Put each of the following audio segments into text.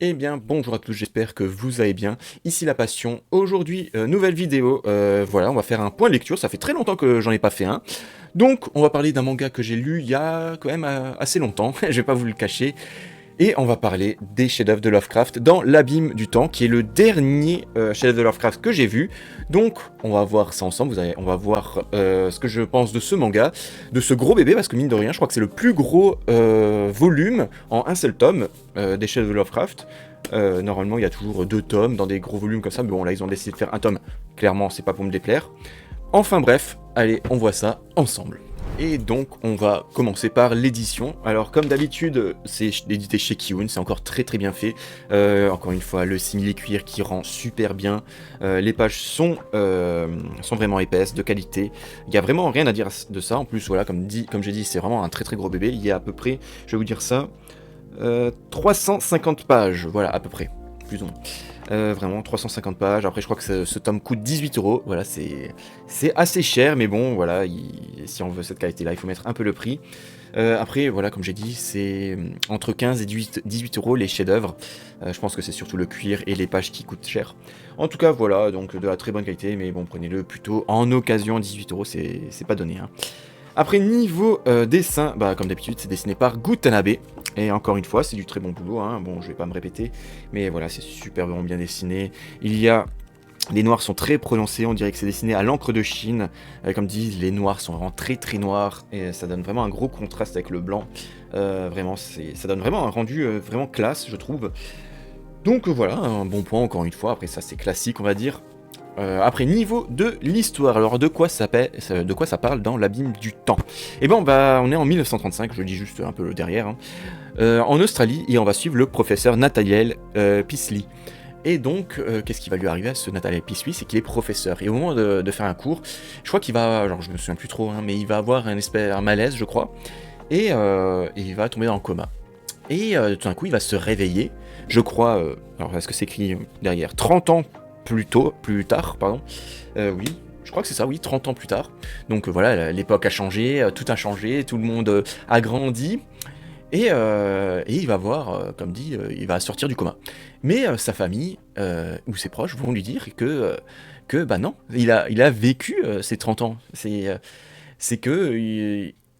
Eh bien, bonjour à tous, j'espère que vous allez bien. Ici La Passion. Aujourd'hui, nouvelle vidéo. Voilà, on va faire un point lecture. Ça fait très longtemps que j'en ai pas fait un. Donc, on va parler d'un manga que j'ai lu il y a quand même assez longtemps. Je vais pas vous le cacher. Et on va parler des chefs-d'œuvre de Lovecraft dans l'Abîme du Temps, qui est le dernier chef-d'œuvre de Lovecraft que j'ai vu. Donc, on va voir ça ensemble. On va voir ce que je pense de ce manga, de ce gros bébé, parce que mine de rien, je crois que c'est le plus gros volume en un seul tome des chefs-d'œuvre de Lovecraft. Normalement, il y a toujours deux tomes dans des gros volumes comme ça, mais bon, là, ils ont décidé de faire un tome. Clairement, c'est pas pour me déplaire. Enfin bref, allez, on voit ça ensemble. Et donc, on va commencer par l'édition. Alors, comme d'habitude, c'est édité chez Kiun, c'est encore très très bien fait. Encore une fois, le simili-cuir qui rend super bien. Les pages sont vraiment épaisses, de qualité. Il n'y a vraiment rien à dire de ça. En plus, voilà, comme j'ai dit, c'est vraiment un très très gros bébé. Il y a à peu près, je vais vous dire ça, 350 pages, voilà, à peu près, plus ou moins. Vraiment 350 pages. Après, je crois que ce tome coûte 18 euros. Voilà, c'est assez cher, mais bon, voilà, si on veut cette qualité-là, il faut mettre un peu le prix. Après, voilà, comme j'ai dit, c'est entre 15 et 18 euros les chefs-d'œuvre. Je pense que c'est surtout le cuir et les pages qui coûtent cher. En tout cas, voilà, donc de la très bonne qualité, mais bon, prenez-le plutôt en occasion. 18 euros, c'est pas donné, hein. Après, niveau dessin, bah, comme d'habitude, c'est dessiné par Gutanabe. Et encore une fois, c'est du très bon boulot, hein. Bon, je vais pas me répéter, mais voilà, c'est superbement bien dessiné. Les noirs sont très prononcés, on dirait que c'est dessiné à l'encre de Chine. Comme dit, les noirs sont vraiment très très noirs, et ça donne vraiment un gros contraste avec le blanc. Vraiment, ça donne vraiment un rendu vraiment classe, je trouve. Donc voilà, un bon point encore une fois. Après ça, c'est classique, on va dire. Après, niveau de l'histoire, alors de quoi ça parle dans l'abîme du temps? Eh ben, on est en 1935, je le dis juste un peu derrière, hein, en Australie, et on va suivre le professeur Nathaniel Peasley. Et donc, qu'est-ce qui va lui arriver à ce Nathaniel Peasley? C'est qu'il est professeur, et au moment de faire un cours, je crois qu'il va, alors je me souviens plus trop, hein, mais il va avoir un malaise, je crois, et il va tomber dans le coma. Et tout d'un coup, il va se réveiller, je crois, alors est-ce que c'est écrit derrière 30 ans plus tard, pardon. Oui, je crois que c'est ça, oui, 30 ans plus tard. Donc voilà, l'époque a changé, tout a changé, tout le monde a grandi. Et il va voir, comme dit, il va sortir du coma. Mais sa famille ou ses proches vont lui dire que bah non, il a vécu ces 30 ans. C'est que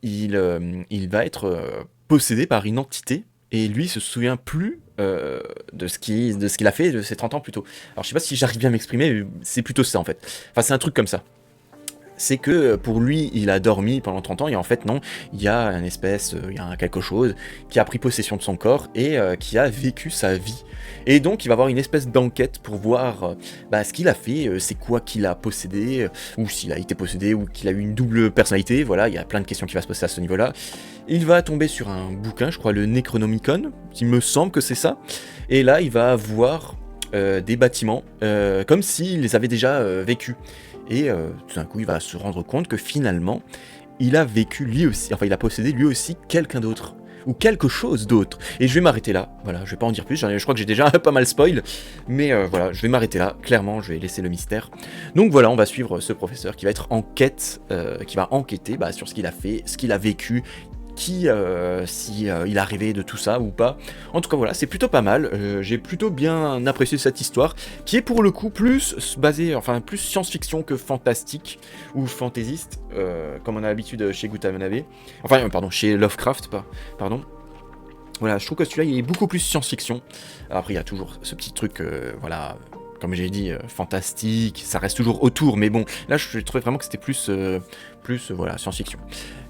il va être possédé par une entité et lui se souvient plus de ce qu'il a fait de ces 30 ans plus tôt. Alors je sais pas si j'arrive bien à m'exprimer, mais c'est plutôt ça en fait. Enfin c'est un truc comme ça. C'est que pour lui, il a dormi pendant 30 ans et en fait non, il y a une espèce, il y a quelque chose qui a pris possession de son corps et qui a vécu sa vie. Et donc il va avoir une espèce d'enquête pour voir ce qu'il a fait, c'est quoi qu'il a possédé, ou s'il a été possédé, ou qu'il a eu une double personnalité, voilà, il y a plein de questions qui vont se poser à ce niveau-là. Il va tomber sur un bouquin, je crois le Necronomicon, il me semble que c'est ça, et là il va voir des bâtiments comme s'il les avait déjà vécus. Et tout d'un coup, il va se rendre compte que finalement, il a vécu lui aussi, enfin, il a possédé lui aussi quelqu'un d'autre. Ou quelque chose d'autre. Et je vais m'arrêter là. Voilà, je vais pas en dire plus. Je crois que j'ai déjà pas mal spoil. Mais voilà, je vais m'arrêter là. Clairement, je vais laisser le mystère. Donc voilà, on va suivre ce professeur qui va être en quête, qui va enquêter sur ce qu'il a fait, ce qu'il a vécu, si il a rêvé de tout ça ou pas. En tout cas voilà, c'est plutôt pas mal. J'ai plutôt bien apprécié cette histoire, qui est pour le coup plus basée, enfin plus science-fiction que fantastique ou fantaisiste, comme on a l'habitude chez Gutanabe. Enfin, pardon, chez Lovecraft, pardon. Voilà, je trouve que celui-là il est beaucoup plus science-fiction. Après, il y a toujours ce petit truc, voilà. Comme j'ai dit, fantastique, ça reste toujours autour, mais bon, là je trouvais vraiment que c'était plus voilà, science-fiction,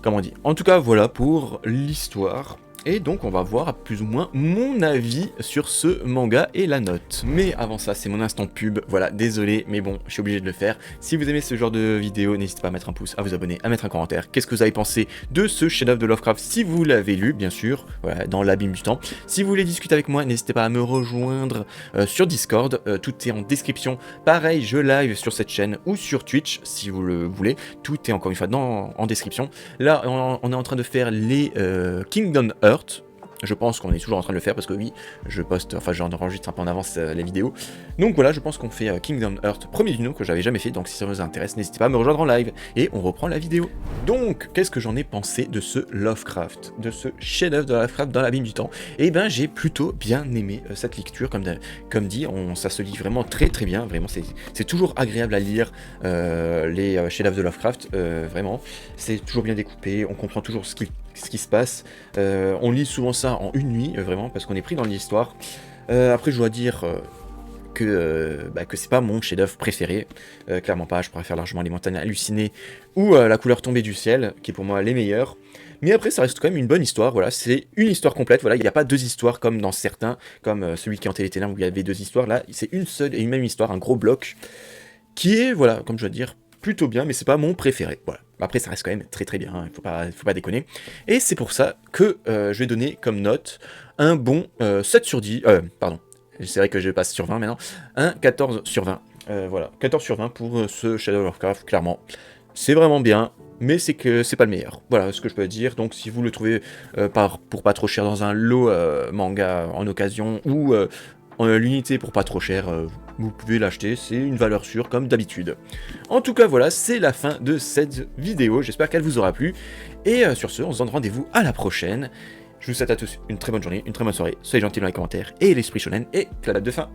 comme on dit. En tout cas, voilà pour l'histoire. Et donc on va voir plus ou moins mon avis sur ce manga et la note. Mais avant ça, c'est mon instant pub, voilà, désolé, mais bon, je suis obligé de le faire. Si vous aimez ce genre de vidéo, n'hésitez pas à mettre un pouce, à vous abonner, à mettre un commentaire. Qu'est-ce que vous avez pensé de ce chef-d'œuvre de Lovecraft si vous l'avez lu, bien sûr, voilà, dans l'abîme du temps. Si vous voulez discuter avec moi, n'hésitez pas à me rejoindre sur Discord, tout est en description. Pareil, je live sur cette chaîne ou sur Twitch, si vous le voulez. Tout est encore une fois en description. Là, on est en train de faire les Kingdom Hearts. Je pense qu'on est toujours en train de le faire parce que oui, je poste, enfin j'enregistre un peu en avance les vidéos. Donc voilà, je pense qu'on fait Kingdom Hearts, premier du nom que j'avais jamais fait, donc si ça vous intéresse, n'hésitez pas à me rejoindre en live. Et on reprend la vidéo. Donc, qu'est-ce que j'en ai pensé de ce Lovecraft, de ce chef-d'œuvre de Lovecraft dans l'abîme du temps? Eh ben j'ai plutôt bien aimé cette lecture, comme dit, ça se lit vraiment très très bien, vraiment c'est toujours agréable à lire les chefs-d'œuvre de Lovecraft, vraiment, c'est toujours bien découpé, on comprend toujours ce qui se passe, on lit souvent ça en une nuit, vraiment, parce qu'on est pris dans l'histoire. Après je dois dire que c'est pas mon chef-d'œuvre préféré, clairement pas, je préfère largement Les Montagnes Hallucinées ou La Couleur Tombée du Ciel, qui est pour moi les meilleurs. Mais après ça reste quand même une bonne histoire, voilà, c'est une histoire complète, voilà, il n'y a pas deux histoires comme dans certains, comme celui qui hantait les ténèbres où il y avait deux histoires, là c'est une seule et une même histoire, un gros bloc, qui est, voilà, comme je dois dire, plutôt bien, mais c'est pas mon préféré, voilà. Après ça reste quand même très très bien, hein, faut pas déconner. Et c'est pour ça que je vais donner comme note un bon 7 sur 10, pardon, c'est vrai que je passe sur 20 maintenant, un 14 sur 20, voilà, 14 sur 20 pour ce Shadow of Warcraft, clairement. C'est vraiment bien, mais c'est que c'est pas le meilleur. Voilà ce que je peux dire. Donc si vous le trouvez pour pas trop cher dans un lot manga en occasion ou l'unité pour pas trop cher, vous pouvez l'acheter, c'est une valeur sûre comme d'habitude. En tout cas voilà, c'est la fin de cette vidéo, j'espère qu'elle vous aura plu. Et sur ce, on se donne rendez-vous à la prochaine. Je vous souhaite à tous une très bonne journée, une très bonne soirée, soyez gentils dans les commentaires, et l'esprit shonen, et la date de fin.